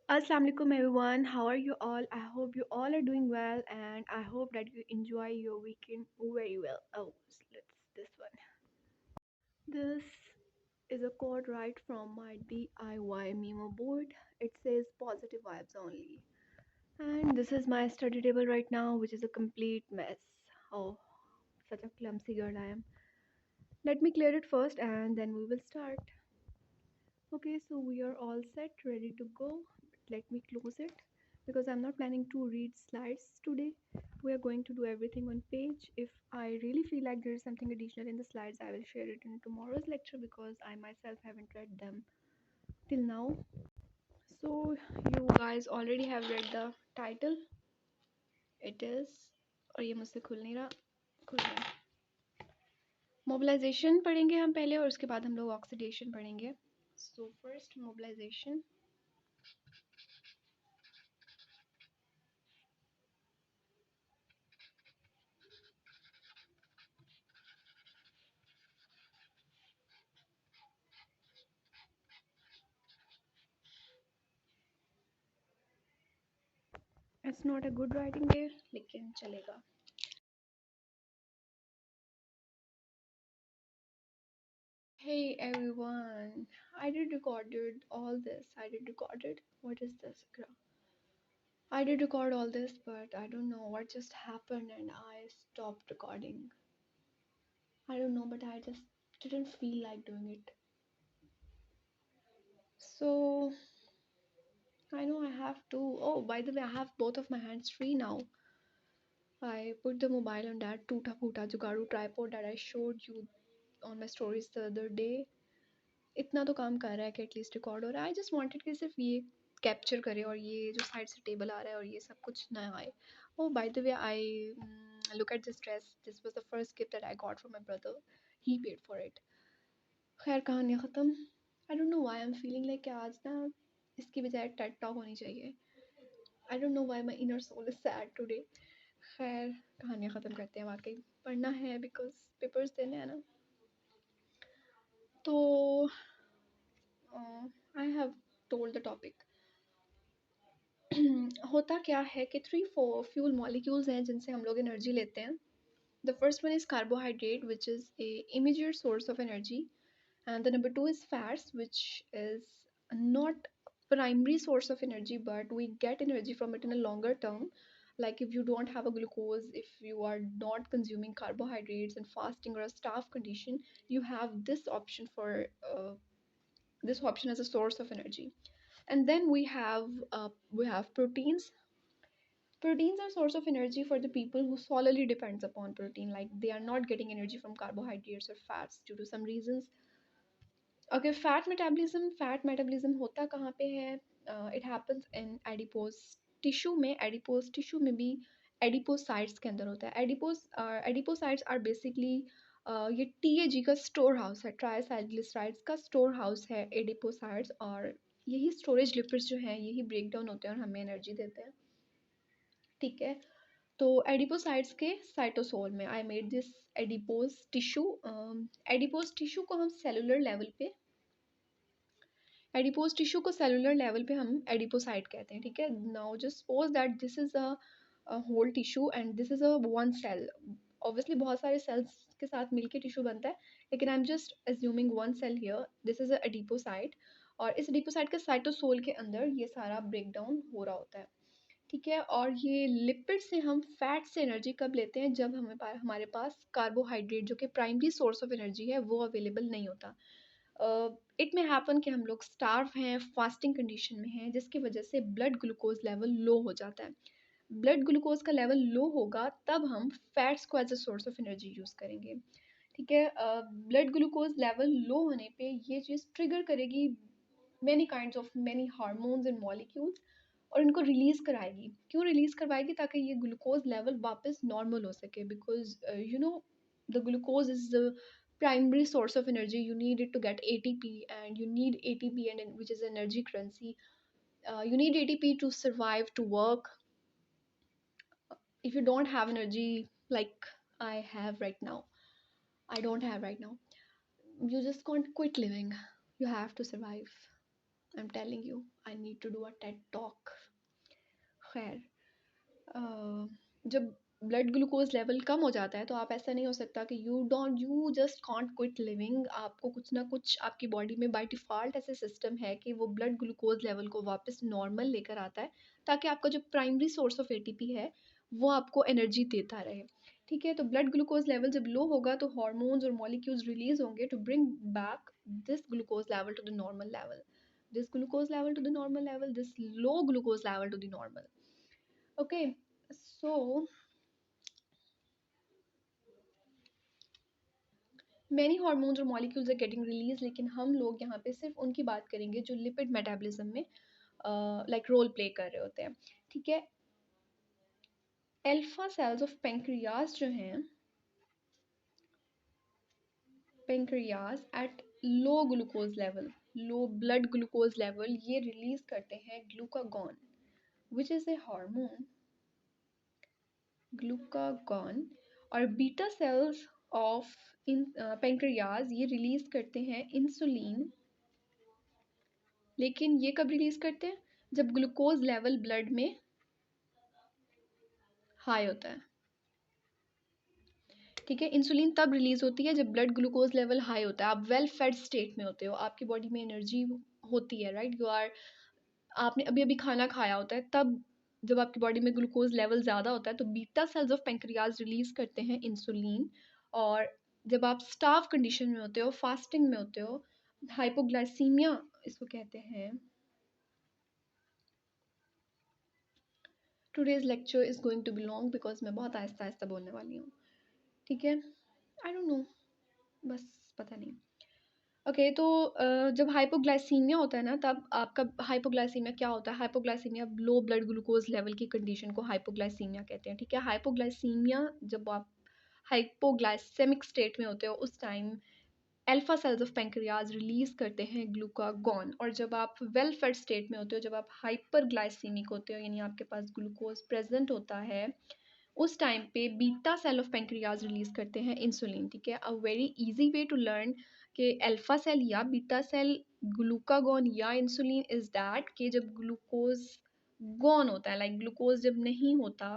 Assalamu alaikum everyone. How are you all? I hope you all are doing well and I hope that you enjoy your weekend very well. Oh, let's this one. This is a quote right from my DIY memo board. It says positive vibes only. And this is my study table right now, which is a complete mess. Oh, such a clumsy girl I am. Let me clear it first and then we will start. Okay, so we are all set, ready to go. Let me close it because I'm not planning to read slides today. We are going to do everything on page. If I really feel like there is something additional in the slides, I will share it in tomorrow's lecture because I myself haven't read them till now. So you guys already have read the title. It is और ये मुझसे खुल नहीं रहा खुल रहा है mobilisation पढ़ेंगे हम पहले और उसके बाद हम लोग ऑक्सीडेशन पढ़ेंगे so first mobilization it's not a good writing day लेकिन चलेगा Hey everyone, I did recorded all this. I did recorded. What is this? I did record all this, but I don't know what just happened and I stopped recording. I don't know, but I just didn't feel like doing it. So I know I have to. Oh, by the way, I have both of my hands free now. I put the mobile on that tuta puta jugaru tripod that I showed you on my stories the other day. इतना तो काम कर रहा है कि at least record हो रहा है आई जस्ट वांटेड कि सिर्फ ये कैप्चर करे और ये जो साइड से टेबल आ रहा है और ये सब कुछ ना आए oh by the way I look at this dress this was the first gift that I got from my brother he paid for it खैर कहानी ख़त्म I don't know why I am feeling like कि आज ना इसकी बजाय TED talk होनी चाहिए I don't know why my inner soul is sad today खैर कहानियाँ ख़त्म करते हैं वाकई पढ़ना है बिकॉज पेपर्स देने हैं ना तो I have told the topic होता क्या है कि थ्री फोर फ्यूल मॉलिक्यूल्स हैं जिनसे हम लोग एनर्जी लेते हैं the first one is carbohydrate which is a immediate source of energy and the number two is fats which is not primary source of energy but we get energy from it in a longer term like if you don't have a glucose if you are not consuming carbohydrates and fasting or a starve condition you have this option for this option as a source of energy and then we have proteins. Proteins are source of energy for the people who solely depends upon protein like they are not getting energy from carbohydrates or fats due to some reasons. Okay, fat metabolism होता कहाँ पे है it happens in adipose tissue में adipose tissue में भी adipocytes के अंदर होता है adipocytes are basically ये TAG का स्टोर हाउस है ट्राइसाइक्लिसराइड्स का स्टोर हाउस है adipocytes और यही स्टोरेज लिपिड्स जो हैं यही ब्रेक डाउन होते हैं और हमें एनर्जी देते हैं ठीक है तो एडिपोसाइट्स के साइटोसोल में I made this adipose tissue को हम सेलुलर लेवल पे एडिपोज टिश्यू को सेलुलर लेवल पे हम एडिपोसाइट कहते हैं ठीक है now just suppose that this is a whole tissue and this is a one cell obviously बहुत सारे सेल्स के साथ मिलके टिश्यू बनता है लेकिन I am just assuming one cell here this is a adipocyte और इस एडिपोसाइट के साइटोसोल के अंदर ये सारा ब्रेक डाउन हो रहा होता है ठीक है और ये लिपिड से हम फैट से एनर्जी कब लेते हैं जब हमारे पास कार्बोहाइड्रेट जो कि प्राइमरी सोर्स ऑफ एनर्जी है वो अवेलेबल नहीं होता इट में हैपन कि हम लोग स्टार्व हैं फास्टिंग कंडीशन में हैं जिसकी वजह से ब्लड ग्लूकोज लेवल लो हो जाता है ब्लड ग्लूकोज का लेवल लो होगा तब हम फैट्स को as a source of energy use करेंगे ठीक है ब्लड ग्लूकोज लेवल लो होने पे ये चीज़ ट्रिगर करेगी मैनी हार्मोन्स एंड मॉलिक्यूल्स और इनको रिलीज़ कराएगी क्यों रिलीज़ करवाएगी ताकि ये ग्लूकोज लेवल वापस नॉर्मल हो सके because you know the glucose is the primary source of energy you need it to get ATP and you need ATP and which is energy currency you need ATP to survive to work if you don't have energy like I have right now I don't have right now you just can't quit living you have to survive I am telling you, I need to do a TED talk. खैर, अ, जब blood glucose level कम हो जाता है तो आप, ऐसा नहीं हो सकता कि you just can't quit living. आपको कुछ ना कुछ आपकी बॉडी में बाय डिफ़ॉल्ट ऐसे सिस्टम है कि वो ब्लड ग्लूकोज लेवल को वापस नॉर्मल लेकर आता है, ताकि आपका जो प्राइमरी सोर्स ऑफ एटीपी है वो आपको एनर्जी देता रहे। ठीक है, तो ब्लड ग्लूकोज लेवल जब लो होगा तो हार्मोन्स और मॉलिक्यूल्स रिलीज होंगे to bring back this glucose level to the normal level, this glucose level to the normal level, this low glucose level to the normal. Okay, so many hormones और molecules are getting released, लेकिन हम लोग यहाँ पे सिर्फ उनकी बात करेंगे जो लिपिड मेटाबॉलिज्म में लाइक रोल प्ले कर रहे होते हैं। ठीक है, अल्फा सेल्स ऑफ पेंक्रियाज जो हैं, pancreas at low glucose level, low blood glucose level, ये रिलीज करते हैं glucagon which is a hormone, glucagon. और beta cells of in pancreas ये रिलीज करते हैं इंसुलिन, लेकिन ये कब रिलीज करते हैं, जब ग्लूकोज लेवल ब्लड में हाई होता है। ठीक है, इंसुलिन तब रिलीज होती है जब ब्लड ग्लूकोज लेवल हाई होता है, आप वेल फेड स्टेट में होते हो, आपकी बॉडी में एनर्जी होती है, राइट, यू आर, आपने अभी अभी खाना खाया होता है, तब जब आपकी बॉडी में ग्लूकोज लेवल ज़्यादा होता है तो beta cells of pancreas release करते हैं इंसुलिन। और जब आप स्टार्व कंडीशन में होते हो, फास्टिंग में होते हो, हाइपोग्लाइसीमिया इसको कहते हैं। Today's lecture is going to be long because मैं बहुत आहिस्ता आहिस्ता बोलने वाली हूँ। ठीक है, आई डोंट नो, बस पता नहीं। ओके, तो जब हाइपोग्लाइसीमिया होता है ना, तब आपका हाइपोग्लाइसीमिया क्या होता है, हाइपोग्लाइसीमिया लो ब्लड ग्लूकोज लेवल की कंडीशन को हाइपोग्लाइसीमिया कहते हैं। ठीक है, हाइपोग्लाइसीमिया जब आप हाइपोग्लाइसेमिक स्टेट में होते हो उस time alpha cells of pancreas release करते हैं ग्लूकागॉन। और जब आप वेल फेड स्टेट में होते हो, जब आप हाइपरग्लाइसीमिक होते हो, यानी आपके पास ग्लूकोज प्रेजेंट होता है, उस टाइम पे beta cell of pancreas release करते हैं इंसुलिन। ठीक है, a very easy way to learn कि अल्फा सेल या बीटा सेल, ग्लूकागॉन या इंसुलिन इज दैट कि जब ग्लूकोज गॉन होता है, लाइक ग्लूकोज जब नहीं होता,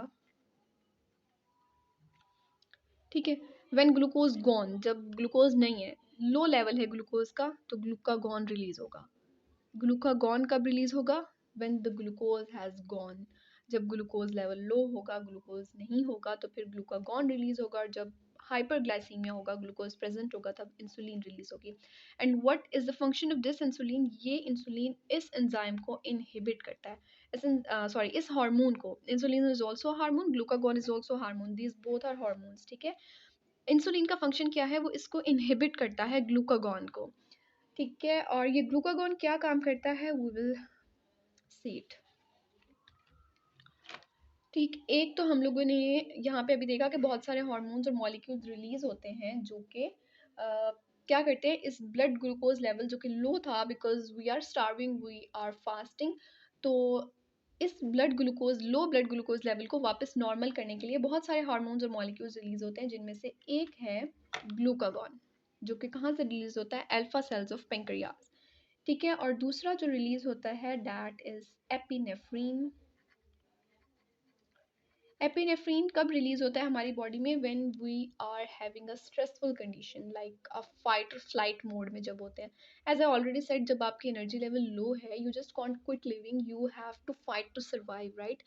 ठीक है, व्हेन ग्लूकोज गॉन, जब ग्लूकोज नहीं है, लो लेवल है ग्लूकोज का, तो ग्लूकागॉन रिलीज होगा। ग्लूकागॉन कब रिलीज होगा, when the glucose has gone, जब ग्लूकोज लेवल लो होगा, ग्लूकोज नहीं होगा, तो फिर ग्लूकागॉन रिलीज होगा। और जब हाइपरग्लाइसीमिया होगा, ग्लूकोज प्रेजेंट होगा, तब इंसुलिन रिलीज होगी। And what is the function of this insulin, ये इंसुलिन इस एंजाइम को इनहिबिट करता है, इस सॉरी इस हार्मोन को। Insulin is also hormone, glucagon is also hormone, these both are hormones. ठीक है, इंसुलिन का फंक्शन क्या है, वो इसको इनहिबिट करता है ग्लूकागॉन को। ठीक है, और ये ग्लूकागॉन क्या काम करता है, वी विल सी इट। ठीक, एक तो हम लोगों ने यहाँ पे अभी देखा कि बहुत सारे हार्मोन्स और मॉलिक्यूल्स रिलीज होते हैं जो कि क्या करते हैं, इस ब्लड ग्लूकोज लेवल जो कि लो था, because we are starving, we are fasting, तो इस लो ब्लड ग्लूकोज लेवल को वापस नॉर्मल करने के लिए बहुत सारे हार्मोन्स और मॉलिक्यूल्स रिलीज होते हैं, जिनमें से एक है ग्लूकागॉन, जो कि कहाँ से रिलीज होता है, अल्फा सेल्स ऑफ पेंक्रियाज। ठीक है, और दूसरा जो रिलीज होता है दैट इज एपिनेफ्रीन। एपिनेफ्रीन कब रिलीज होता है हमारी बॉडी में, when we are having a stressful condition, like a fight और फ्लाइट मोड में जब होते हैं। एज आई ऑलरेडी सेड, जब आपकी एनर्जी लेवल लो है, you just can't quit living, you have to fight to survive, right.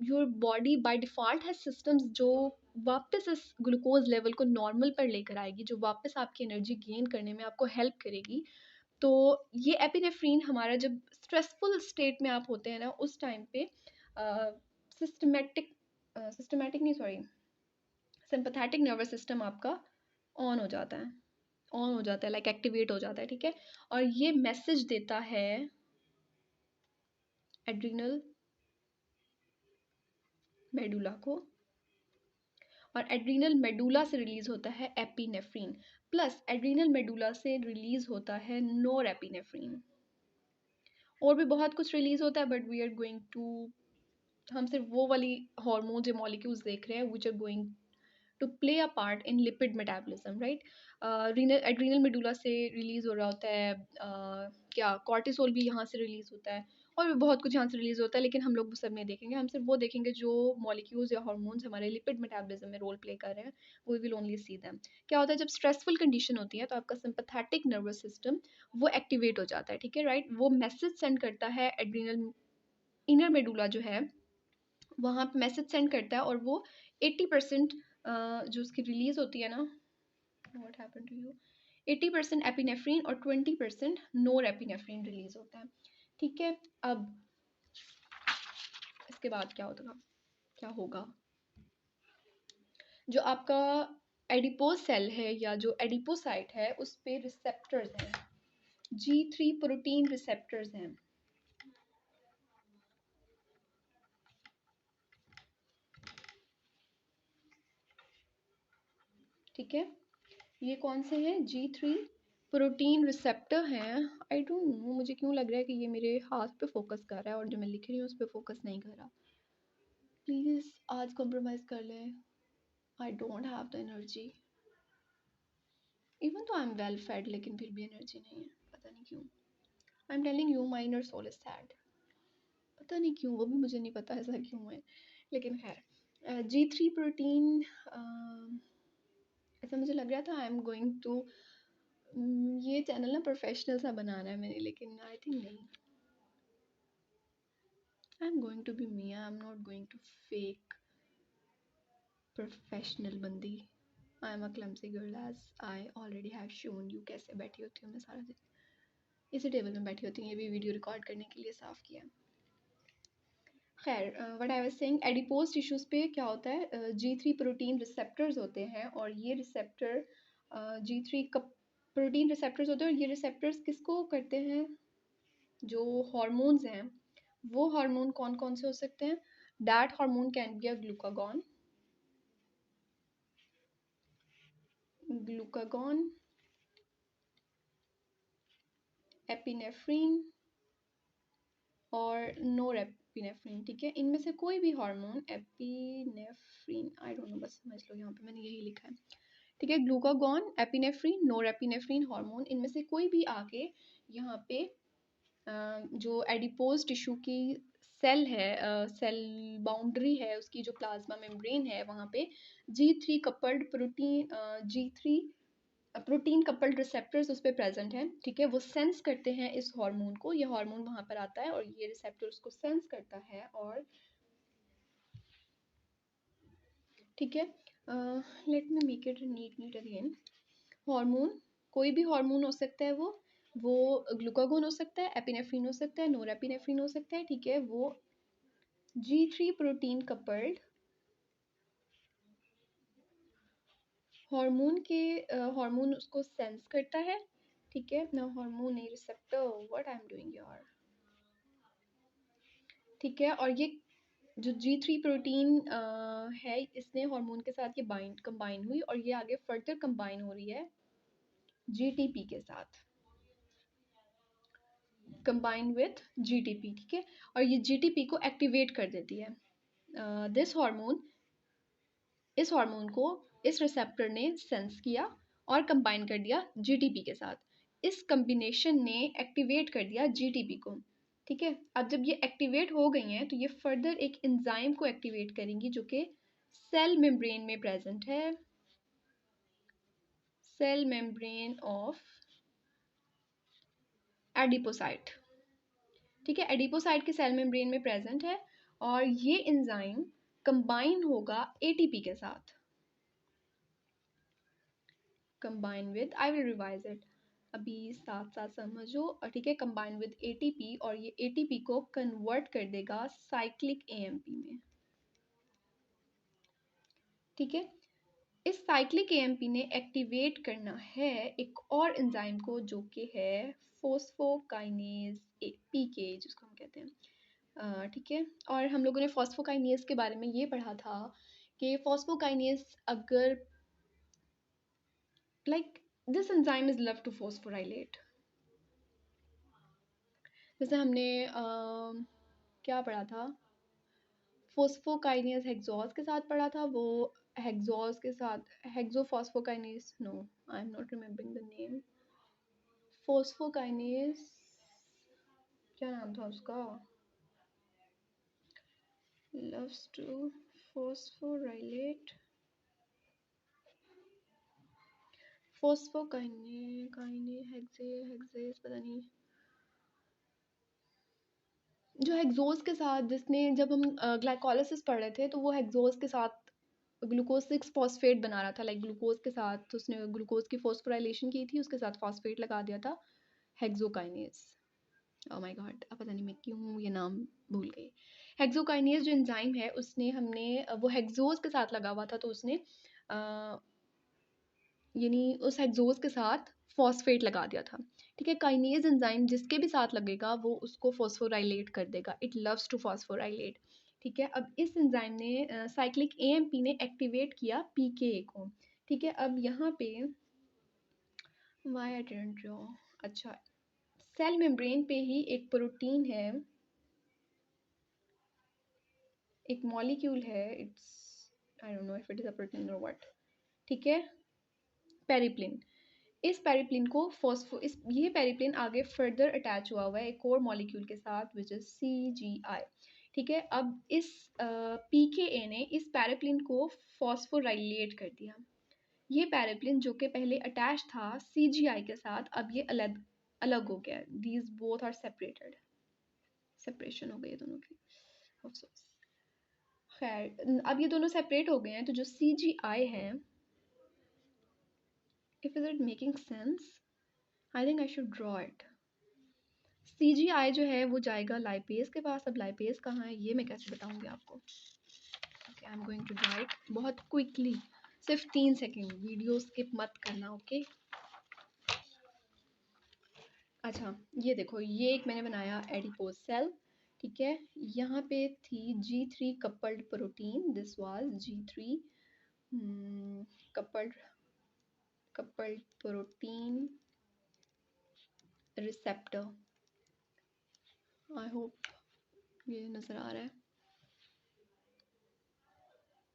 Your body by default है systems जो वापस इस ग्लूकोज लेवल को नॉर्मल पर लेकर आएगी, जो वापस आपकी एनर्जी गेन करने में आपको हेल्प करेगी। तो ये एपिनेफ्रीन हमारा जब स्ट्रेसफुल स्टेट में आप होते हैं ना, उस टाइम पे सिस्टमेटिक सिस्टमेटिक नहीं, सॉरी, सिंपैथेटिक नर्वस सिस्टम आपका ऑन हो जाता है, ऑन हो जाता है, लाइक एक्टिवेट हो जाता है। ठीक है, और ये मैसेज देता है एड्रिनल मेडुला को, और एड्रिनल मेडुला से रिलीज होता है एपिनेफ्रीन, प्लस एड्रिनल मेडुला से रिलीज होता है नोर एपिनेफ्रीन। और भी बहुत कुछ रिलीज होता है, but we are going to, हम सिर्फ वो वाली हार्मोन्स या मॉलिक्यूल्स देख रहे हैं which are going to play a part in lipid metabolism, right. Adrenal medulla से रिलीज हो रहा होता है, क्या कॉर्टिसोल भी यहाँ से रिलीज होता है, और भी बहुत कुछ यहाँ से रिलीज होता है, लेकिन हम लोग वो सब नहीं देखेंगे। हम सिर्फ वो देखेंगे जो मॉलिक्यूल्स या हार्मोन्स हमारे लिपिड मेटाबॉलिज्म में रोल प्ले कर रहे हैं, we will only see them. क्या होता है जब स्ट्रेसफुल कंडीशन होती है तो आपका सिंपैथेटिक नर्वस सिस्टम वो एक्टिवेट हो जाता है, ठीक है, राइट। वो मैसेज सेंड करता है एड्रीनल, इनर मेडुला जो है वहाँ पे मैसेज सेंड करता है, और वो 80% जो उसकी रिलीज होती है ना, what happened to you, 80% epinephrine और 20% नोर एपिनेफ्रीन रिलीज होता है, ठीक है। अब इसके बाद क्या होगा, क्या होगा, जो आपका एडिपोज सेल है या जो एडिपोसाइट है उस पे रिसेप्टर्स हैं, G3 प्रोटीन रिसेप्टर्स हैं, ठीक है। ये कौन से हैं, G3 प्रोटीन रिसेप्टर हैं। आई डोंट नो, मुझे क्यों लग रहा है कि ये मेरे हाथ पे फोकस कर रहा है और जो मैं लिख रही हूँ उस पर फोकस नहीं कर रहा। प्लीज़ आज कॉम्प्रोमाइज़ कर लें। I don't have the energy, even तो आई एम वेल फेड, लेकिन फिर भी एनर्जी नहीं है, पता नहीं क्यों। I am telling you my inner soul is sad, पता नहीं क्यों, वो भी मुझे नहीं पता ऐसा क्यों है, लेकिन खैर। G3 प्रोटीन, ऐसा मुझे लग रहा था आई एम गोइंग टू, ये चैनल ना प्रोफेशनल सा बनाना है मैंने, लेकिन आई थिंक नहीं, I am going to be me, I am not going to fake professional बंदी। I am a clumsy girl as I already have shown you. कैसे बैठी होती हूँ मैं सारा दिन, इसी टेबल में बैठी होती हूँ, ये भी वीडियो रिकॉर्ड करने के लिए साफ़ किया। खैर, what I was saying, adipose tissues पे क्या होता है, G3 प्रोटीन रिसेप्टर्स होते हैं, और ये receptor G3 cup protein receptors होते हैं, और ये रिसेप्टर्स किसको करते हैं, जो हार्मोन्स हैं, वो हार्मोन कौन कौन से हो सकते हैं, that hormone can be a glucagon, glucagon, epinephrine और नोरेपिनेफ्रीन, ठीक है। इनमें से कोई भी hormone, epinephrine, I don't no, बस समझ लो यहाँ पे मैंने यही लिखा है, ठीक है। ग्लूकागॉन, एपिनेफ्रीन, नोरेपिनेफ्रीन हार्मोन, इनमें से कोई भी आके यहाँ पे जो एडिपोज टिश्यू की सेल है, सेल बाउंड्री है उसकी, जो प्लाज्मा मेम्ब्रेन है, वहाँ पे G3 coupled protein, G3 protein coupled receptors उस पर प्रेजेंट हैं, ठीक है। वो सेंस करते हैं इस हार्मोन को, ये हार्मोन वहाँ पर आता है और ये रिसेप्टर उसको सेंस करता है, और ठीक है, let me make it neat again. Hormone, कोई भी हार्मोन हो सकता है, वो ग्लूकागोन हो सकता है, एपिनेफ्रीन हो सकता है, नोरेपिनेफ्रीन हो सकता है, ठीक है। वो G3 प्रोटीन कपल्ड हार्मोन के, हार्मोन उसको सेंस करता है, ठीक है ना, हार्मोन नहीं, receptor, what I am doing यार, ठीक है। और ये जो G3 प्रोटीन है, इसने हार्मोन के साथ ये बाइंड कंबाइन हुई, और ये आगे फर्दर कंबाइन हो रही है GTP के साथ, कंबाइन विथ GTP, ठीक है। और ये GTP को एक्टिवेट कर देती है, दिस हार्मोन, इस हार्मोन को इस रिसेप्टर ने सेंस किया और कंबाइन कर दिया GTP के साथ, इस कम्बिनेशन ने एक्टिवेट कर दिया GTP को, ठीक है। अब जब ये एक्टिवेट हो गई हैं तो ये फर्दर एक एंजाइम को एक्टिवेट करेंगी जो कि सेल मेम्ब्रेन में प्रेजेंट है, सेल मेम्ब्रेन ऑफ एडिपोसाइट, ठीक है। एडिपोसाइट के सेल मेम्ब्रेन में प्रेजेंट है, और ये एंजाइम कंबाइन होगा ATP के साथ, combine with, I will revise it, अभी साथ साथ समझो, ठीक है। कंबाइन विद ATP, और ये ATP को कन्वर्ट कर देगा साइक्लिक AMP में, ठीक है। इस साइक्लिक AMP ने एक्टिवेट करना है एक और एंजाइम को, जो कि है फोस्फोकाइनेज PK, जिसको हम कहते हैं, ठीक है। और हम लोगों ने फॉस्फोकाइनेज के बारे में ये पढ़ा था कि फॉस्फोकाइनेज अगर, like, this enzyme is love to phosphorylate, जैसे हमने क्या पढ़ा था, फोस्फोकाइनेज हेक्सोज के साथ पढ़ा था, वो हेक्सोस के साथ hexophosphokinase, no I am not remembering the name. Phosphokinase, क्या नाम था उसका? loves to phosphorylate, फोस्फोकाइने काइने हेक्सेस पता नहीं। जो हेक्सोस के साथ, जिसने जब हम ग्लाइकोलाइसिस पढ़ रहे थे तो वो हेक्सोस के साथ ग्लूकोज 6 फॉस्फेट बना रहा था, लाइक ग्लूकोज के साथ उसने ग्लूकोज की फॉस्फोराइलेशन की थी, उसके साथ फॉस्फेट लगा दिया था, हेक्सोकाइनेज। ओह माय गॉड, अब पता नहीं मैं क्यों ये नाम भूल गई। हेक्सोकाइनेज जो एंजाइम है उसने हमने वो हेक्सोस के साथ लगा हुआ था, तो उसने यानी उस हेक्सोस के साथ फॉस्फेट लगा दिया था। ठीक है, काइनेज एंजाइम जिसके भी साथ लगेगा वो उसको फॉस्फोराइलेट कर देगा, इट लव्स टू फॉस्फोराइलेट। ठीक है, अब इस एंजाइम ने साइक्लिक एएमपी ने एक्टिवेट किया पीकेए को। ठीक है, अब यहाँ पे व्हाई आई डिडंट ड्रॉ, अच्छा, सेल मेम्ब्रेन पे ही एक प्रोटीन है, एक मॉलिक्यूल है, it's I don't know if it is a protein और व्हाट। ठीक है, पेरिप्लिन। इस पेरिप्लिन को फॉस्फो इस ये पेरिप्लिन आगे फर्दर अटैच हुआ हुआ है एक और मॉलिक्यूल के साथ विच इज CGI। ठीक है, अब इस PKA ने इस पेरिप्लिन को फॉस्फोराइलेट कर दिया। ये पेरिप्लिन जो कि पहले अटैच था CGI के साथ, अब ये अलग अलग हो गया, these both are separated, separation हो गई है दोनों की, अफसोस। खैर, अब ये दोनों सेपरेट हो गए हैं, तो जो CGI है, if is it making sense, I think I should draw it. CGI जो है वो जाएगा लाइपेज के पास। अब लाइपेज कहाँ है ये मैं कैसे बताऊंगी आपको? Okay, I am going to draw it बहुत क्विकली, सिर्फ 3 सेकेंड, वीडियो स्किप मत करना, ओके? अच्छा, ये देखो, ये एक मैंने बनाया एडिपोज सेल। ठीक है, यहाँ पे थी G3 coupled protein, this was G3 coupled coupled protein receptor. I hope ये नज़र आ रहा है।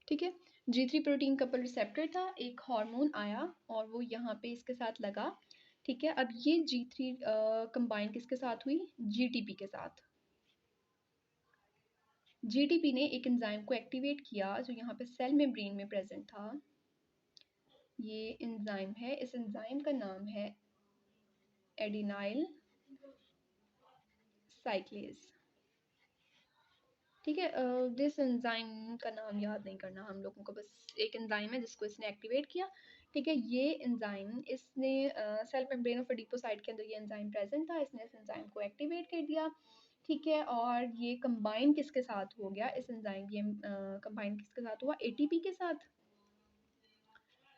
ठीक है, G3 प्रोटीन कपल रिसेप्टर था, एक हार्मोन आया और वो यहाँ पे इसके साथ लगा। ठीक है, अब ये G3 कंबाइन किसके साथ हुई? GTP के साथ। GTP ने एक एंजाइम को एक्टिवेट किया जो यहाँ पे सेल मेम्ब्रेन में प्रेजेंट था। ये एंजाइम है, इस एंजाइम का नाम है एडिनाइल साइक्लेज। ठीक है, दिस एंजाइम का नाम याद नहीं करना हम लोगों को, बस एक एंजाइम है जिसको इसने एक्टिवेट किया। ठीक है, ये एंजाइम इसने सेल मेम्ब्रेन ऑफ एडिपोसाइट के अंदर ये एंजाइम प्रेजेंट था, इसने इस एंजाइम को एक्टिवेट कर दिया। ठीक है, और ये कंबाइन किसके साथ हो गया? इस एंजाइम ये कंबाइन किसके साथ हुआ? ATP के साथ।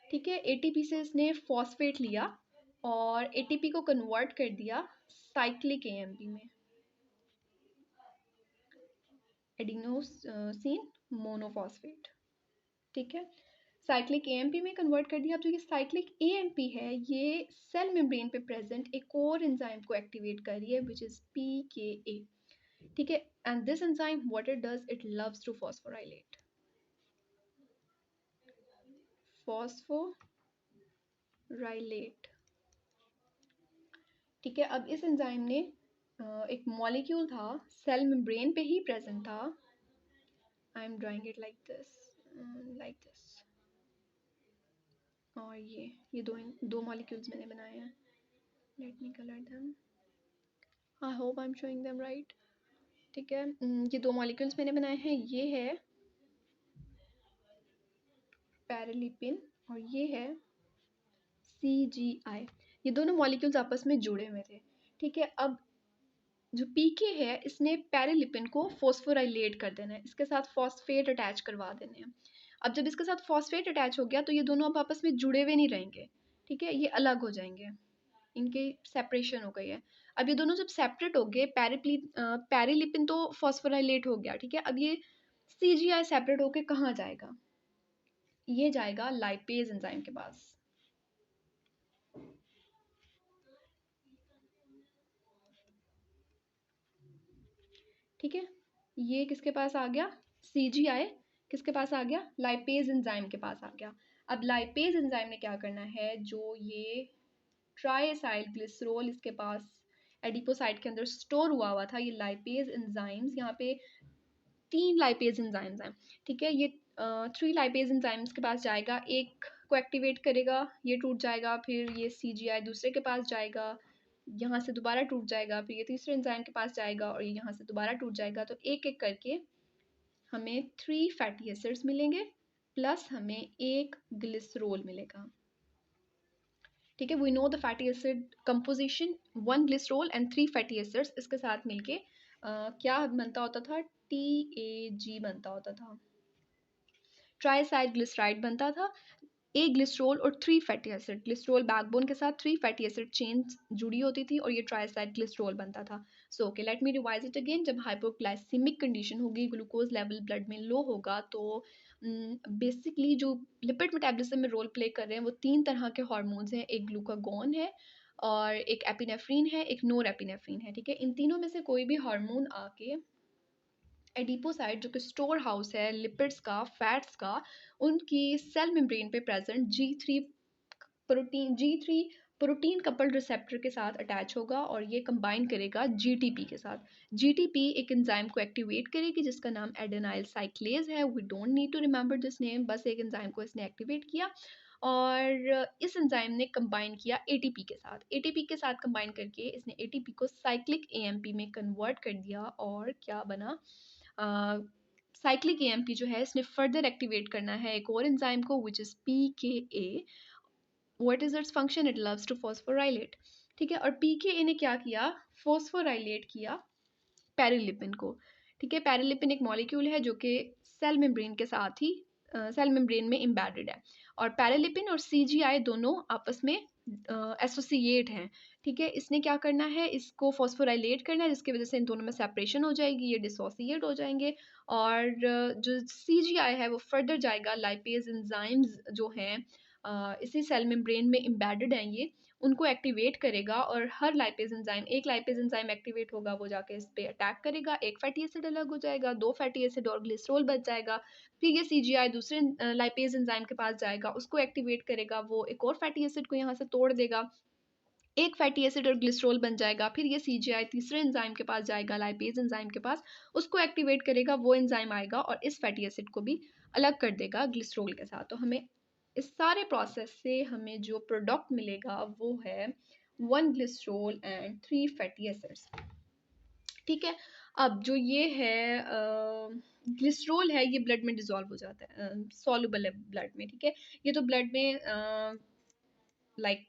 ठीक है, ATP से इसने फॉस्फेट लिया और ATP को कन्वर्ट कर दिया साइक्लिक AMP में, एडिनोसिन मोनोफॉस्फेट। ठीक है, साइक्लिक एएमपी में कन्वर्ट कर दिया। अब जो ये साइक्लिक एएमपी है ये सेल मेम्ब्रेन पे प्रेजेंट एक और एंजाइम को एक्टिवेट कर रही है विच इज PKA। ठीक है, and this enzyme what it does, it loves to phosphorylate, phosphorylate. ठीक है, अब इस एंजाइम ने एक मॉलिक्यूल था सेल मेम्ब्रेन पे ही प्रेजेंट था, I M drawing it like this, और ये दो मॉलिक्यूल्स मैंने बनाए हैं, let me colour them, I hope I am showing them right. ठीक है, ये दो मॉलिक्यूल्स मैंने बनाए हैं, ये है पैरालिपिन और ये है CGI। ये दोनों मॉलिक्यूल्स आपस में जुड़े हुए थे। ठीक है, अब जो पीके है इसने पैरालिपिन को फॉस्फोराइलेट कर देना है, इसके साथ फॉस्फेट अटैच करवा देने हैं। अब जब इसके साथ फॉस्फेट अटैच हो गया तो ये दोनों अब आपस में जुड़े हुए नहीं रहेंगे। ठीक है, ये अलग हो जाएंगे, इनकी सेपरेशन हो गई है। अब ये दोनों जब सेपरेट हो गए, पैरालिपिन तो फॉस्फोराइलेट हो गया। ठीक है, अब ये CGI सेपरेट होके कहाँ जाएगा? ये जाएगा लाइपेज एंजाइम के पास। ठीक है, ये किसके पास आ गया? CGI किसके पास आ गया? लाइपेज एंजाइम के पास आ गया। अब लाइपेज एंजाइम ने क्या करना है, जो ये ट्राइसाइल ग्लिसरॉल इसके पास एडिपोसाइट के अंदर स्टोर हुआ था, ये लाइपेज एंजाइम्स, यहाँ पे 3 लाइपेज एंजाइम्स हैं, ठीक है। ये 3 लाइपेज एंजाइम्स के पास जाएगा, एक को एक्टिवेट करेगा, ये टूट जाएगा, फिर ये CGI दूसरे के पास जाएगा, यहाँ से दोबारा टूट जाएगा, फिर ये तीसरे एंजाइम के पास जाएगा और ये यहाँ से दोबारा टूट जाएगा। तो एक एक करके हमें 3 फैटी एसिड्स मिलेंगे प्लस हमें एक ग्लिसरॉल मिलेगा, ठीक है। We know the fatty acid composition, 1 glycerol and 3 fatty acids, इसके साथ मिलके क्या बनता होता था? TAG बनता होता था, ट्राइसाइड ग्लिसराइड बनता था। एक ग्लिसरॉल और 3 फैटी एसिड, ग्लिसरॉल बैकबोन के साथ 3 फैटी एसिड चेन जुड़ी होती थी और ये ट्राइसाइड ग्लिसरॉल बनता था। So okay, let me revise it again. जब हाइपोग्लाइसीमिक कंडीशन होगी, ग्लूकोज लेवल ब्लड में लो होगा, तो बेसिकली जो लिपिड मेटाबॉलिज्म में रोल प्ले कर रहे हैं वो 3 तरह के हार्मोन्स हैं, एक ग्लूकागॉन है और एक एपिनेफ्रीन है, एक नोर एपिनेफ्रीन है, ठीक है। इन तीनों में से कोई भी हार्मोन आके एडिपोसाइट जो कि स्टोर हाउस है लिपिड्स का, फैट्स का, उनकी सेल मेम्ब्रेन पे प्रेजेंट जी थ्री प्रोटीन कपल्ड रिसेप्टर के साथ अटैच होगा और ये कंबाइन करेगा GTP के साथ। GTP एक एंजाइम को एक्टिवेट करेगी जिसका नाम एडेनाइल साइक्लेज है। We don't need to remember this name, बस एक एंजाइम को इसने एक्टिवेट किया और इस एंजाइम ने कंबाइन किया ATP के साथ। ATP के साथ कंबाइन करके इसने ATP को साइक्लिक AMP में कन्वर्ट कर दिया और क्या बना? साइक्लिक AMP जो है इसने फर्दर एक्टिवेट करना है एक और एंजाइम को, which is PKA। What is its function? It loves to phosphorylate, ठीक है। और PKA ने क्या किया? फॉस्फोराइलेट किया पेरिलिपिन को, ठीक है। पेरिलिपिन एक मॉलिक्यूल है जो कि सेल मेम्ब्रेन के साथ ही सेल मेम्ब्रेन में एम्बेडेड है और पेरिलिपिन और CGI दोनों आपस में एसोसिएट हैं, ठीक है। इसने क्या करना है? इसको फॉस्फोराइलेट करना है जिसकी वजह से इन दोनों में सेपरेशन हो जाएगी, ये डिसोसिएट हो जाएंगे और जो CGI है वो फर्दर जाएगा, लाइपेज एंजाइम्स जो हैं इसी सेल मेम्ब्रेन में एम्बेडेड हैं, ये उनको एक्टिवेट करेगा और हर लाइपेज एंजाइम, एक लाइपेज एंजाइम एक्टिवेट होगा वो जाके इस पे अटैक करेगा, एक फैटी एसिड अलग हो जाएगा, 2 फैटी एसिड और ग्लिसरॉल बच जाएगा। फिर ये CGI दूसरे लाइपेज एंजाइम के पास जाएगा, उसको एक्टिवेट करेगा, वो एक और फैटी एसिड को यहाँ से तोड़ देगा, एक फैटी एसिड और ग्लिसरॉल बन जाएगा। फिर ये CGI तीसरे एंजाइम के पास जाएगा, लाइपेज एंजाइम के पास, उसको एक्टिवेट करेगा, वो एंजाइम आएगा और इस फैटी एसिड को भी अलग कर देगा ग्लिसरॉल के साथ। तो हमें इस सारे प्रोसेस से हमें जो प्रोडक्ट मिलेगा वो है 1 ग्लिसरॉल एंड 3 फैटी एसिड्स, ठीक है। अब जो ये है ग्लिसरॉल है, ये ब्लड में डिजोल्व हो जाता है, सॉल्युबल है ब्लड में, ठीक है। ये तो ब्लड में लाइक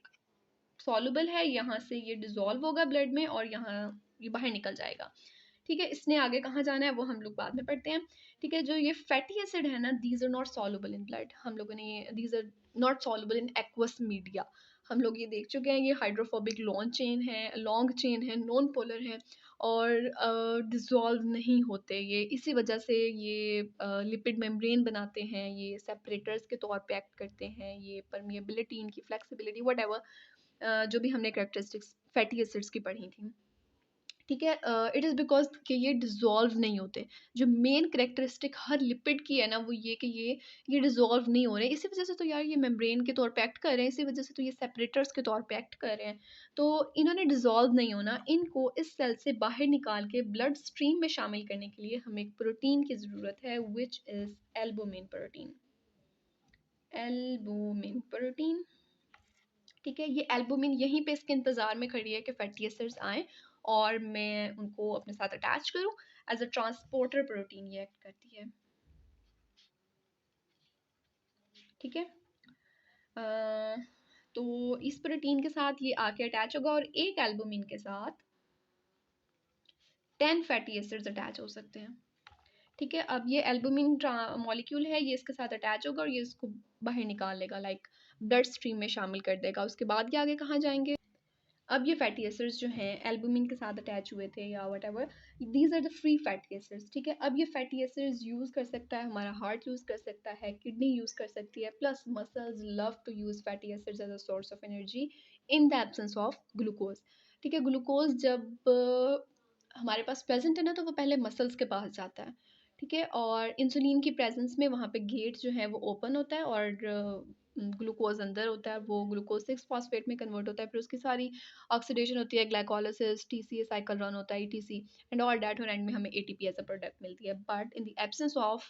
सॉल्युबल है, यहाँ से ये डिजोल्व होगा ब्लड में और यहाँ ये बाहर निकल जाएगा, ठीक है। इसने आगे कहाँ जाना है वो हम लोग बाद में पढ़ते हैं, ठीक है। जो ये फैटी एसिड है ना, these are not soluble in blood, हम लोगों ने ये these are not soluble in aqueous media, हम लोग ये देख चुके हैं। ये हाइड्रोफोबिक लॉन्ग चेन है, नॉन पोलर है और डिज़ोल्व नहीं होते ये, इसी वजह से ये लिपिड मेम्ब्रेन बनाते हैं, ये सेपरेटर्स के तौर पे एक्ट करते हैं, ये परमिएबिलिटी, इनकी फ्लेक्सिबिलिटी, वट जो भी हमने करेक्टरिस्टिक्स फैटी एसिड्स की पढ़ी थी, ठीक है। इट इज़ बिकॉज कि ये डिज़ोल्व नहीं होते। जो मेन करेक्टरिस्टिक हर लिपिड की है ना, वो ये कि ये डिज़ोल्व नहीं हो रहे, इसी वजह से तो यार ये मेम्ब्रेन के तौर पे एक्ट कर रहे हैं, इसी वजह से तो ये सेपरेटर्स के तौर पे एक्ट कर रहे हैं। तो इन्होंने डिज़ोल्व नहीं होना, इनको इस सेल से बाहर निकाल के ब्लड स्ट्रीम में शामिल करने के लिए हमें एक प्रोटीन की ज़रूरत है, which is albumin protein. Albumin protein, ठीक है। ये एल्बुमिन यहीं पे इसके इंतज़ार में खड़ी है कि फैटी एसिड्स आएँ और मैं उनको अपने साथ अटैच करूँ। एज अ ट्रांसपोर्टर प्रोटीन ये एक्ट करती है, ठीक है। तो इस प्रोटीन के साथ ये आके अटैच होगा और एक एल्बुमिन के साथ 10 फैटी एसिड्स अटैच हो सकते हैं, ठीक है। अब ये एल्बुमिन मॉलिक्यूल है, ये इसके साथ अटैच होगा और ये इसको बाहर निकाल लेगा, लाइक ब्लड स्ट्रीम में शामिल कर देगा। उसके बाद ये आगे कहाँ जाएंगे? अब ये फैटी एसिड्स जो हैं एल्बुमिन के साथ अटैच हुए थे या whatever, these are the free fatty acids, ठीक है। अब ये फैटी एसिड्स यूज़ कर सकता है हमारा हार्ट, यूज़ कर सकता है किडनी, यूज़ कर सकती है, plus muscles love to use fatty acids as a source of energy in the absence of glucose, ठीक है। ग्लूकोज जब हमारे पास प्रेजेंट है ना, तो वो पहले मसल्स के पास जाता है, ठीक है। और इंसुलिन की प्रेजेंस में वहाँ पे गेट जो है वो ओपन होता है और ग्लूकोज अंदर होता है, वो ग्लूकोज 6 फॉस्फेट में कन्वर्ट होता है, फिर उसकी सारी ऑक्सीडेशन होती है, ग्लाइकोलाइसिस, टीसीए साइकिल रन होता है, ईटीसी एंड ऑल दैट, और एंड में हमें एटीपी एज अ प्रोडक्ट मिलती है। But in the absence of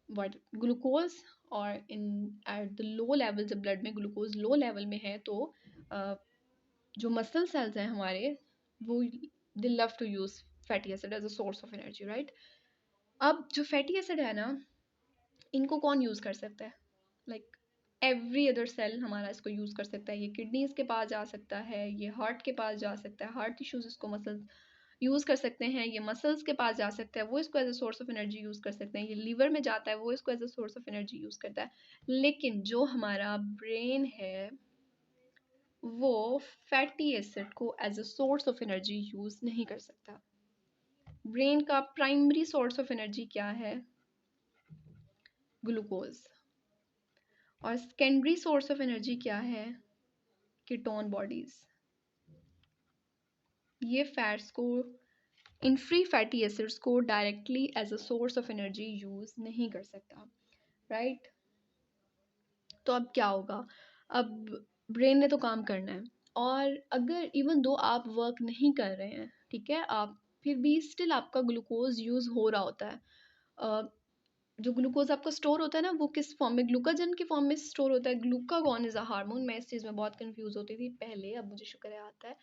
what glucose, और in at the low level, जब ब्लड में ग्लूकोज लो लेवल में है तो जो मसल सेल्स हैं हमारे, वो they love to use fatty acid as a source of energy, right. अब जो फैटी एसिड है ना, इनको कौन यूज़ कर सकता है? लाइक एवरी अदर सेल हमारा इसको यूज़ कर सकता है। ये किडनीज के पास जा सकता है, ये हार्ट के पास जा सकता है, हार्ट टिश्यूज इसको मसल्स यूज़ कर सकते हैं, ये मसल्स के पास जा सकता है, वो इसको as a source of energy use कर सकते हैं, ये लीवर में जाता है, वो इसको as a source of energy use करता है। लेकिन जो हमारा ब्रेन है, वो फैटी एसिड को as a source of energy use नहीं कर सकता। ब्रेन का प्राइमरी सोर्स ऑफ एनर्जी क्या है? ग्लूकोज। और सेकेंडरी सोर्स ऑफ एनर्जी क्या है? Ketone bodies. ये फैट्स को, इन फ्री फैटी एसिड्स को directly as a source of energy use नहीं कर सकता, राइट। तो अब क्या होगा? अब ब्रेन ने तो काम करना है, और अगर इवन दो आप वर्क नहीं कर रहे हैं, ठीक है, आप फिर भी स्टिल आपका ग्लूकोज यूज हो रहा होता है। जो ग्लूकोज आपका स्टोर होता है ना, वो किस फॉर्म में? ग्लूकाजन के फॉर्म में स्टोर होता है। Glucagon is a hormone. मैं इस चीज़ में बहुत कंफ्यूज होती थी पहले, अब मुझे शुक्र है आता है।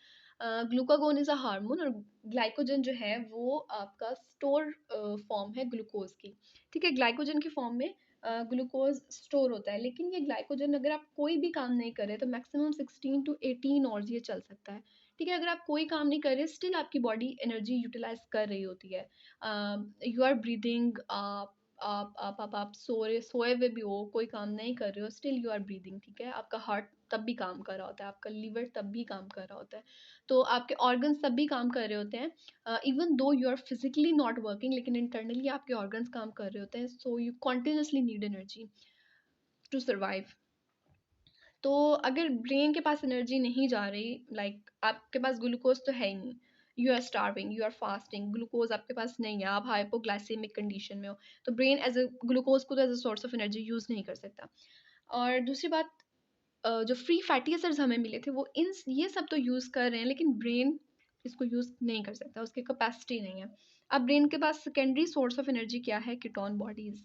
ग्लूकागॉन इज अ हार्मोन, और ग्लाइकोजन जो है वो आपका स्टोर फॉर्म है ग्लूकोज की, ठीक है। ग्लाइकोजन की फॉर्म में ग्लूकोज स्टोर होता है, लेकिन ये ग्लाइकोजन अगर आप कोई भी काम नहीं कर रहे तो मैक्सिमम 16 to 18 आवर्स ये चल सकता है, ठीक है। अगर आप कोई काम नहीं कर रहे, स्टिल आपकी बॉडी एनर्जी यूटिलाइज कर रही होती है। यू आर ब्रीदिंग, आप सोए हुए भी हो, कोई काम नहीं कर रहे हो, स्टिल यू आर ब्रीदिंग, ठीक है। आपका हार्ट तब भी काम कर रहा होता है, आपका लीवर तब भी काम कर रहा होता है, तो आपके ऑर्गन्स तब भी काम कर रहे होते हैं, even though you are physically not working, लेकिन इंटरनली आपके ऑर्गन्स काम कर रहे होते हैं, so you continuously need energy to survive. तो अगर ब्रेन के पास एनर्जी नहीं जा रही, लाइक आपके पास ग्लूकोज तो है ही नहीं, you are starving, you are fasting, glucose आपके पास नहीं है, आप हाइपोग्लाइसेमिक कंडीशन में हो, तो ब्रेन एज अ ग्लूकोज को तो as a source of energy use नहीं कर सकता। और दूसरी बात, जो फ्री फैटी एसिड्स हमें मिले थे, वो इन ये सब तो यूज़ कर रहे हैं, लेकिन ब्रेन इसको यूज़ नहीं कर सकता, उसकी कैपेसिटी नहीं है। अब ब्रेन के पास सेकेंडरी सोर्स ऑफ एनर्जी क्या है? Ketone bodies.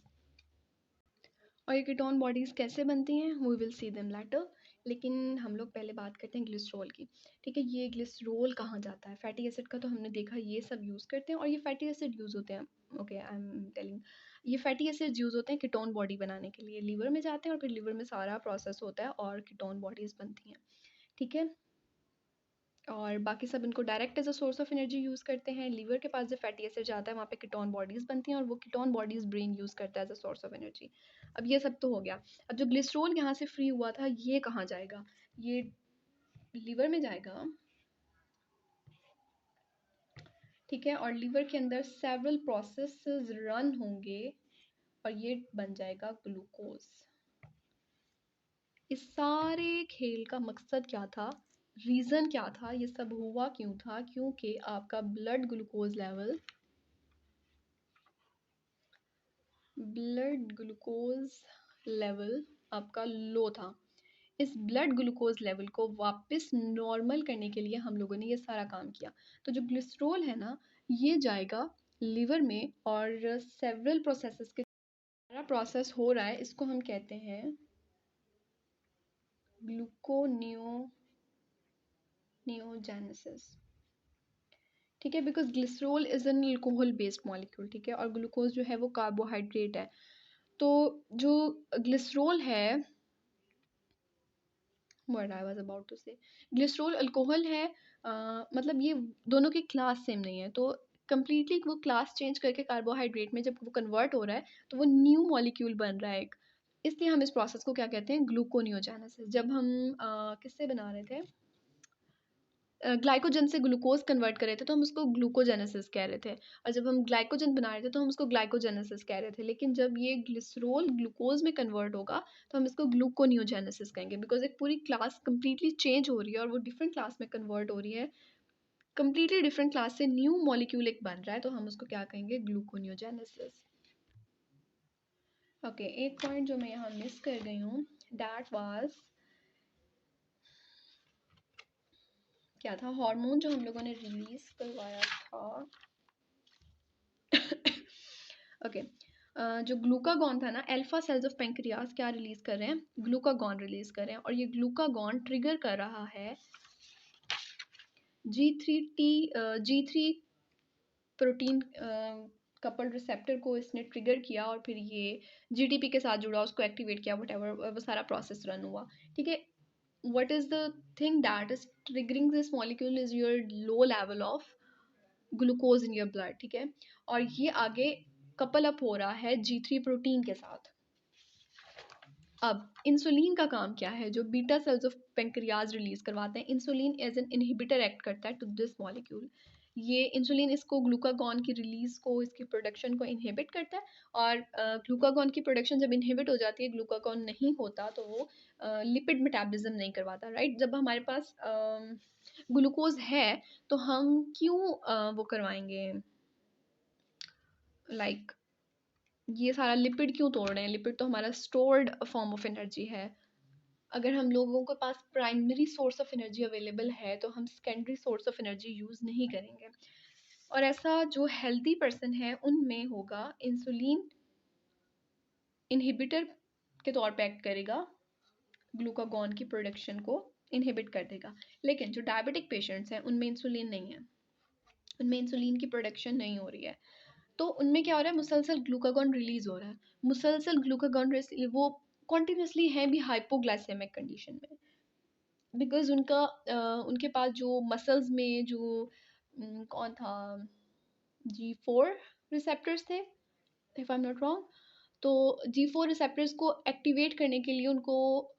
और ये कीटोन बॉडीज़ कैसे बनती हैं? We will see them later. लेकिन हम लोग पहले बात करते हैं ग्लिसरॉल की, ठीक है। ये ग्लिसरॉल कहाँ जाता है? फैटी एसिड का तो हमने देखा, ये सब यूज़ करते हैं, और ये फैटी एसिड यूज़ होते हैं, ओके आई एम टेलिंग, ये फैटी एसिड यूज़ होते हैं कीटोन बॉडी बनाने के लिए, लीवर में जाते हैं और फिर लीवर में सारा प्रोसेस होता है और कीटोन बॉडीज़ बनती हैं, ठीक है। और बाकी सब इनको direct as a source of energy use करते हैं। लीवर के पास जो फैटी एसिड जाता है, वहाँ पे कीटोन बॉडीज़ बनती हैं, और वो कीटोन बॉडीज़ ब्रेन यूज़ करता है as a source of energy. अब ये सब तो हो गया। अब जो ग्लिसरॉल यहाँ से फ्री हुआ था, ये कहाँ जाएगा? ये लीवर में जाएगा, ठीक है। और लीवर के अंदर सेवरल प्रोसेसेस रन होंगे, और ये बन जाएगा ग्लूकोज। इस सारे खेल का मकसद क्या था? रीज़न क्या था? ये सब हुआ क्यों था? क्योंकि आपका ब्लड ग्लूकोज लेवल आपका लो था। इस ब्लड ग्लूकोज लेवल को वापस नॉर्मल करने के लिए हम लोगों ने ये सारा काम किया। तो जो ग्लिसरॉल है ना, ये जाएगा लीवर में, और सेवरल प्रोसेसेस के सारा प्रोसेस हो रहा है, इसको हम कहते हैं ग्लूकोनियोजेनेसिस, ठीक है। Because glycerol is an alcohol based molecule, ठीक है, और ग्लूकोज जो है वो कार्बोहाइड्रेट है। तो जो ग्लिसरॉल है, what I was about to say, glycerol alcohol है, मतलब ये दोनों की क्लास सेम नहीं है, तो कम्प्लीटली वो क्लास चेंज करके कार्बोहाइड्रेट में जब वो कन्वर्ट हो रहा है, तो वो न्यू मॉलिक्यूल बन रहा है एक। इसलिए हम इस प्रोसेस को क्या कहते हैं? ग्लूकोनियोजेनेसिस। जब हम किससे बना रहे थे, ग्लाइकोजन से ग्लूकोज कन्वर्ट कर रहे थे, तो हम उसको ग्लूकोजेनेसिस कह रहे थे, और जब हम ग्लाइकोजन बना रहे थे तो हम उसको ग्लाइकोजेनेसिस कह रहे थे। लेकिन जब ये ग्लिसरॉल ग्लूकोज में कन्वर्ट होगा, तो हम इसको ग्लूकोनियोजेनेसिस कहेंगे, बिकॉज एक पूरी क्लास कंप्लीटली चेंज हो रही है और वो डिफरेंट क्लास में कन्वर्ट हो रही है, कंप्लीटली डिफरेंट क्लास से न्यू मॉलिक्यूल एक बन रहा है, तो हम उसको क्या कहेंगे, ग्लूकोनियोजेनेसिस। ओके, एक पॉइंट जो मैं यहाँ मिस कर गई हूँ, दैट वाज क्या था, हार्मोन जो हम लोगों ने रिलीज करवाया था। ओके, जो ग्लूकागॉन था ना, अल्फा सेल्स ऑफ पेंक्रियाज क्या रिलीज कर रहे हैं, ग्लूकागॉन रिलीज कर रहे हैं, और ये ग्लूकागॉन ट्रिगर कर रहा है जी थ्री प्रोटीन कपल रिसेप्टर को इसने ट्रिगर किया, और फिर ये जीटीपी के साथ जुड़ा, उसको एक्टिवेट किया, वट वो सारा प्रोसेस रन हुआ। ठीक है, what is the thing that is triggering this molecule is your low level of glucose in your blood। ठीक है, और ये आगे कपल अप हो रहा है जी3 प्रोटीन के साथ। अब इंसुलिन का काम क्या है, जो beta cells of pancreas release करवाते हैं, insulin as an inhibitor act करता है टू दिस मॉलिक्यूल। ये इंसुलिन इसको ग्लूकागॉन की रिलीज को, इसकी प्रोडक्शन को इनहिबिट करता है, और ग्लूकागॉन की प्रोडक्शन जब इनहिबिट हो जाती है, ग्लूकागॉन नहीं होता, तो वो लिपिड मेटाबॉलिज्म नहीं करवाता, राइट। जब हमारे पास ग्लूकोज है तो हम क्यों वो करवाएंगे, लाइक ये सारा लिपिड क्यों तोड़ रहे हैं, लिपिड तो हमारा स्टोर्ड फॉर्म ऑफ एनर्जी है। अगर हम लोगों के पास primary source of energy available है, तो हम secondary source of energy use नहीं करेंगे। और ऐसा जो हेल्दी पर्सन है उनमें होगा, इंसुलिन इनहिबिटर के तौर पे एक्ट करेगा, ग्लूकागॉन की प्रोडक्शन को इनहिबिट कर देगा। लेकिन जो डायबिटिक पेशेंट्स हैं उनमें इंसुलिन नहीं है, उनमें इंसुलिन की प्रोडक्शन नहीं हो रही है, तो उनमें क्या हो रहा है, मुसलसल ग्लूकागॉन रिलीज हो रहा है, मुसलसल ग्लूकागॉन वो कॉन्टिन्यूसली हैं भी हाइपोग्लाइसेमिक कंडीशन में, बिकॉज उनके पास जो मसल्स में जो कौन था, जी4 रिसेप्टर्स थे, if I am not wrong. तो जी4 रिसेप्टर्स को एक्टिवेट करने के लिए उनको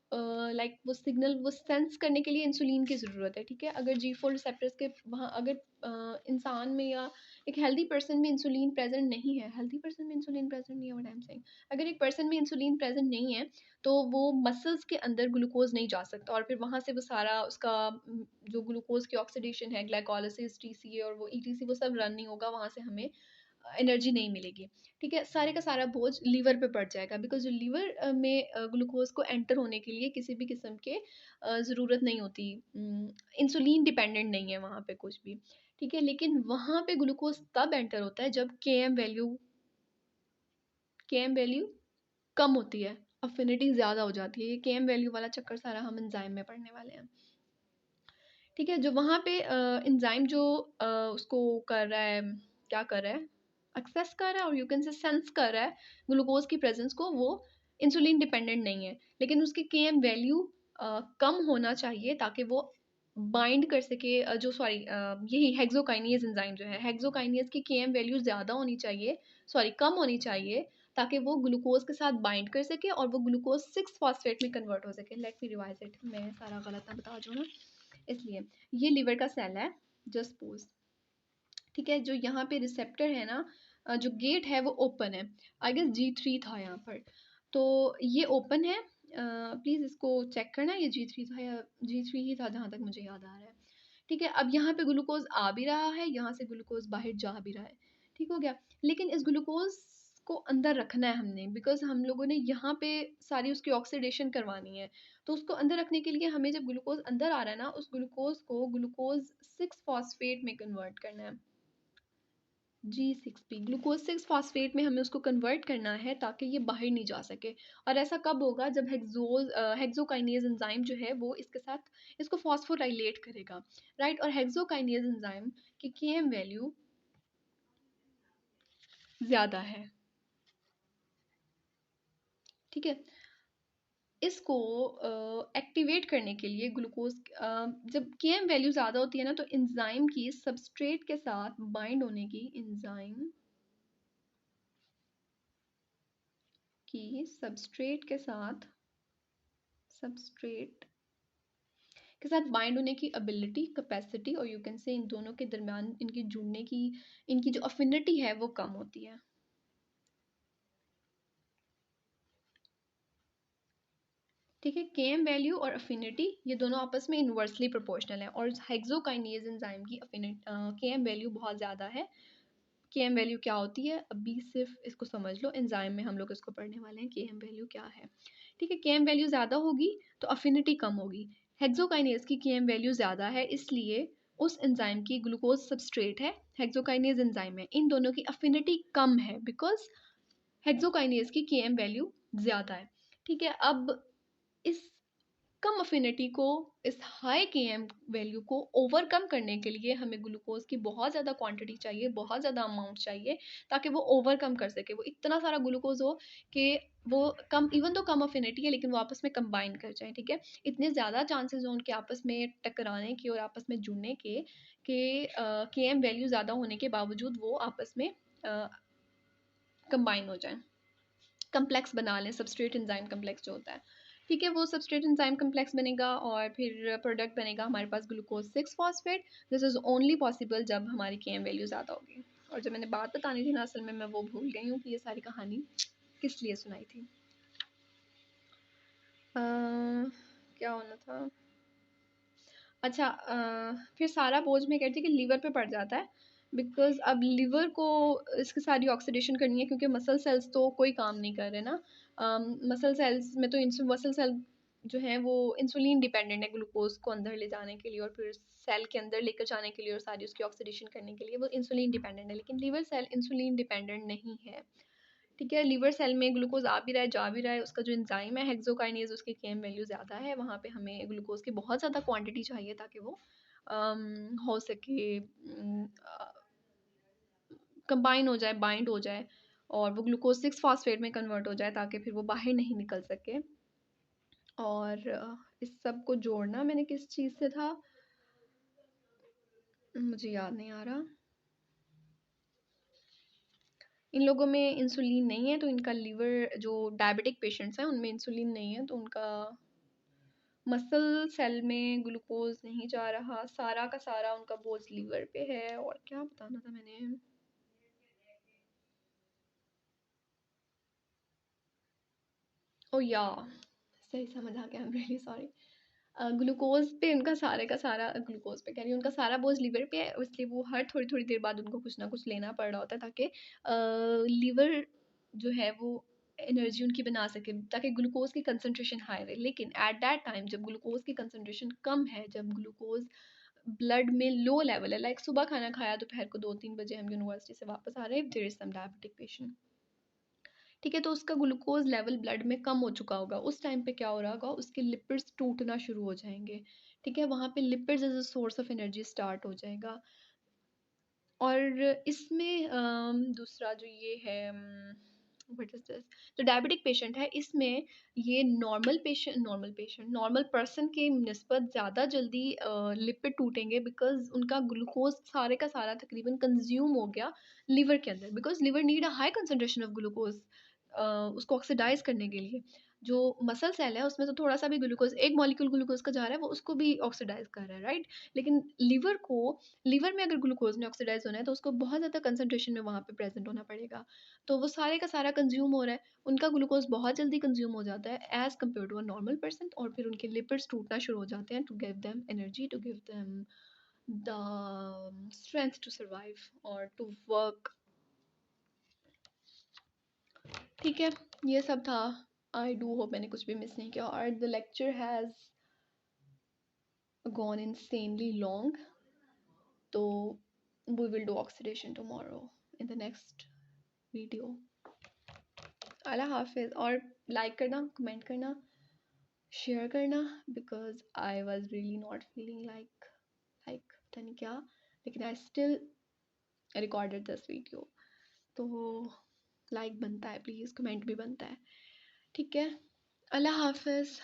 लाइक वो सिग्नल वो सेंस करने के लिए इंसुलिन की ज़रूरत है। ठीक है, अगर जी4 रिसेप्टर्स के वहाँ अगर इंसान में या एक हेल्दी पर्सन में इंसुलिन प्रेजेंट नहीं है, हेल्दी पर्सन में इंसुलिन प्रेजेंट नहीं है, व्हाट आई एम सेइंग, अगर एक पर्सन में इंसुलिन प्रेजेंट नहीं है, तो वो मसल्स के अंदर ग्लूकोज नहीं जा सकता, और फिर वहाँ से वो सारा उसका जो ग्लूकोज की ऑक्सीडेशन है, ग्लाइकोलिसिस, टीसीए और वो ईटीसी, वो सब रन नहीं होगा, वहाँ से हमें एनर्जी नहीं मिलेगी। ठीक है, सारे का सारा बोझ लीवर पे पड़ जाएगा, बिकॉज जो लीवर में ग्लूकोज को एंटर होने के लिए किसी भी किस्म के ज़रूरत नहीं होती, इंसुलिन डिपेंडेंट नहीं है वहाँ पे कुछ भी। ठीक है, लेकिन वहाँ पे ग्लूकोज तब एंटर होता है जब के एम वैल्यू कम होती है, अफिनिटी ज़्यादा हो जाती है। ये के एम वैल्यू वाला चक्कर सारा हम एंजाइम में पढ़ने वाले हैं। ठीक है, जो वहाँ पे एंजाइम जो उसको कर रहा है, क्या कर रहा है, एक्सेस कर रहा है, और यू कैन से सेंस कर रहा है ग्लूकोज की प्रेजेंस को, वो इंसुलिन डिपेंडेंट नहीं है, लेकिन उसके के एम वैल्यू कम होना चाहिए ताकि वो बाइंड कर सके, जो सॉरी यही हेक्सोकाइनेज एंजाइम जो है, हेक्सोकाइनेज की के एम वैल्यू ज़्यादा होनी चाहिए, सॉरी कम होनी चाहिए, ताकि वो ग्लूकोज के साथ बाइंड कर सके और वो ग्लूकोज 6 फॉस्फेट में कन्वर्ट हो सके। लेट मी रिवाइज इट, मैं सारा गलत ना बता दूँ ना, इसलिए ये लीवर का सेल है, जस्ट पोज। ठीक है, जो यहाँ पे रिसेप्टर है ना, जो गेट है वो ओपन है, आई गेस जी3 था यहाँ पर, तो ये ओपन है, प्लीज़ इसको चेक करना, ये जी3 था या जी3 ही था जहाँ तक मुझे याद आ रहा है। ठीक है, अब यहाँ पे ग्लूकोज आ भी रहा है, यहाँ से ग्लूकोज बाहर जा भी रहा है, ठीक हो गया। लेकिन इस ग्लूकोज को अंदर रखना है हमने, बिकॉज हम लोगों ने यहाँ पे सारी उसकी ऑक्सीडेशन करवानी है, तो उसको अंदर रखने के लिए हमें जब ग्लूकोज अंदर आ रहा है ना, उस ग्लूकोज को ग्लूकोज 6 फॉस्फेट में कन्वर्ट करना है, G6P ग्लूकोज 6 फॉस्फेट में हमें उसको कन्वर्ट करना है ताकि ये बाहर नहीं जा सके। और ऐसा कब होगा, जब हेक्सोकाइनेज एंजाइम जो है वो इसके साथ इसको फॉस्फोराइलेट करेगा, राइट। और हेक्सोकाइनेज एंजाइम की केएम वैल्यू ज़्यादा है। ठीक है, इसको एक्टिवेट करने के लिए ग्लूकोज जब केएम वैल्यू ज़्यादा होती है ना, तो एंजाइम की सबस्ट्रेट के साथ बाइंड होने की, एंजाइम की सबस्ट्रेट के साथ बाइंड होने की एबिलिटी, कैपेसिटी, और यू कैन से इन दोनों के दरमियान इनकी जुड़ने की, इनकी जो अफिनिटी है वो कम होती है। ठीक है, केएम वैल्यू और अफिनिटी ये दोनों आपस में इन्वर्सली प्रोपोर्शनल है, और हेक्सोकाइनेज एंजाइम की केएम वैल्यू बहुत ज़्यादा है। केएम वैल्यू क्या होती है, अभी सिर्फ इसको समझ लो, एंजाइम में हम लोग इसको पढ़ने वाले हैं केएम वैल्यू क्या है। ठीक है, केएम वैल्यू ज़्यादा होगी तो अफिनिटी कम होगी। हेक्सोकाइनेज की केएम वैल्यू ज़्यादा है, इसलिए उस एंजाइम की ग्लूकोज सबस्ट्रेट है, हेक्सोकाइनेज एंजाइम है, इन दोनों की अफिनिटी कम है बिकॉज हेक्सोकाइनेज की केएम वैल्यू ज़्यादा है। ठीक है, अब इस कम अफिनिटी को, इस हाई केएम वैल्यू को ओवरकम करने के लिए हमें ग्लूकोज की बहुत ज़्यादा क्वांटिटी चाहिए, बहुत ज़्यादा अमाउंट चाहिए, ताकि वो ओवरकम कर सके, वो इतना सारा ग्लूकोज हो कि वो कम, इवन तो कम अफिनिटी है लेकिन वो आपस में कंबाइन कर जाए। ठीक है, इतने ज़्यादा चांसेस हैं उनके आपस में टकराने के और आपस में जुड़ने के कि केएम वैल्यू ज़्यादा होने के बावजूद वो आपस में कंबाइन हो जाए, कम्प्लेक्स बना लें, सबस्ट्रेट एंजाइम कम्प्लेक्स जो होता है। ठीक है, वो सबस्ट्रेट एंजाइम कम्प्लेक्स बनेगा और फिर प्रोडक्ट बनेगा हमारे पास glucose 6 phosphate. This is only possible जब हमारी केएम वैल्यू ज़्यादा होगी। और जब मैंने बात बतानी थी ना, असल में मैं वो भूल गई हूँ कि ये सारी कहानी किस लिए सुनाई थी। क्या होना था, अच्छा फिर सारा बोझ में कहती है कि लीवर पे पड़ जाता है, बिकॉज अब लीवर को इसकी सारी ऑक्सीडेशन करनी है, क्योंकि मसल सेल्स तो कोई काम नहीं कर रहे ना। मसल सेल्स में तो मसल सेल जो है वो इंसुलिन डिपेंडेंट है ग्लूकोज को अंदर ले जाने के लिए और फिर सेल के अंदर लेकर जाने के लिए और सारी उसकी ऑक्सीडेशन करने के लिए वो इंसुलिन डिपेंडेंट है, लेकिन लीवर सेल इंसुलिन डिपेंडेंट नहीं है। ठीक है, लिवर सेल में ग्लूकोज आ भी रहा है, जा भी रहा है, उसका जो एंजाइम है हेक्सोकाइनेज, उसकी केएम वैल्यू ज़्यादा है, वहाँ पे हमें ग्लूकोज की बहुत ज़्यादा क्वांटिटी चाहिए ताकि वो हो सके, कंबाइन हो जाए, बाइंड हो जाए और वो ग्लूकोज 6 फॉस्फेट में कन्वर्ट हो जाए ताकि फिर वो बाहर नहीं निकल सके। और इस सब को जोड़ना मैंने किस चीज़ से था, मुझे याद नहीं आ रहा। इन लोगों में इंसुलिन नहीं है तो इनका लीवर, जो डायबिटिक पेशेंट्स हैं उनमें इंसुलिन नहीं है तो उनका मसल सेल में ग्लूकोज नहीं जा रहा, सारा का सारा उनका बोझ लीवर पे है। और क्या बताना था मैंने, ओ या सही समझ आ गया, I am really sorry. Glucose पे उनका सारे का सारा, ग्लूकोज पे कह रही हूँ, उनका सारा बोझ लीवर पे है, इसलिए वो हर थोड़ी थोड़ी देर बाद उनको कुछ ना कुछ लेना पड़ रहा होता है ताकि लीवर जो है वो एनर्जी उनकी बना सके, ताकि ग्लूकोज की कंसनट्रेशन हाई रहे। लेकिन एट दैट टाइम जब ग्लूकोज की कंसनट्रेशन कम है, जब ग्लूकोज ब्लड में लो लेवल है, लाइक सुबह खाना खाया, दोपहर को 2-3 बजे हम यूनिवर्सिटी से वापस आ रहे हैं, there is some diabetic patient, ठीक है, तो उसका ग्लूकोज लेवल ब्लड में कम हो चुका होगा, उस टाइम पे क्या हो रहा होगा, उसके लिपिड्स टूटना शुरू हो जाएंगे। ठीक है, वहाँ पे lipids as a source of energy start हो जाएगा। और इसमें दूसरा जो ये है, व्हाट इज दिस, जो डायबिटिक पेशेंट है इसमें ये नॉर्मल पर्सन के निस्बत ज़्यादा जल्दी लिपिड टूटेंगे, बिकॉज उनका ग्लूकोज सारे का सारा तकरीबन कंज्यूम हो गया लीवर के अंदर, because liver need a high concentration of glucose उसको ऑक्सीडाइज करने के लिए। जो मसल सेल है उसमें तो थोड़ा सा भी ग्लूकोज, एक मॉलिक्यूल ग्लूकोज का जा रहा है वो उसको भी ऑक्सीडाइज कर रहा है, राइट। लेकिन लीवर में अगर ग्लूकोज ने ऑक्सीडाइज होना है तो उसको बहुत ज़्यादा कंसनट्रेशन में वहाँ पे प्रेजेंट होना पड़ेगा, तो वो सारे का सारा कंज्यूम हो रहा है, उनका ग्लूकोज बहुत जल्दी कंज्यूम हो जाता है as compare to a normal person, और फिर उनके लिपिड्स टूटना शुरू हो जाते हैं to give them energy, to give them the strength to survive और टू वर्क। ठीक है, ये सब था। आई डू होप मैंने कुछ भी मिस नहीं किया, और the lecture has gone insanely long, तो we will do oxidation tomorrow in the next video. अल्लाह हाफिज़, और लाइक करना, कमेंट करना, शेयर करना, because I was really not feeling like पता नहीं क्या, लेकिन I still recorded this video, तो लाइक बनता है प्लीज़, कमेंट भी बनता है। ठीक है, अल्लाह हाफिज़।